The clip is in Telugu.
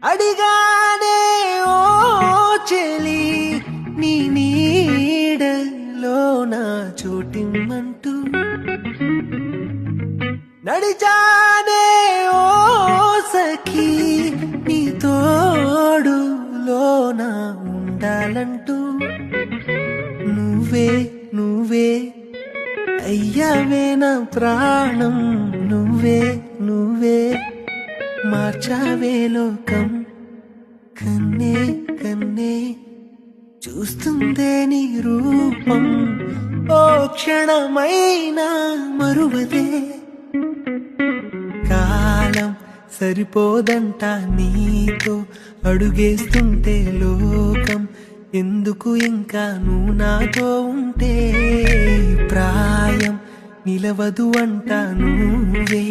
అడిగానే ఓ చెలి నీ నీడలో నా చోటిమ్మంటూ నడిచానే ఓ సఖీ నీ తోడులోన ఉండాలంటూ నువ్వే నువ్వే అయ్యావే నా ప్రాణం నువ్వే నువ్వే మార్చావే లోకం కన్నే కన్నే చూస్తుందే నీ రూపం ఓ క్షణమైనా మరువదే కాలం సరిపోదంట నీతో అడుగేస్తుంటే లోకం ఎందుకు ఇంకా నువ్వు నాతో ఉంటే ప్రాయం నిలవదు అంట నువ్వే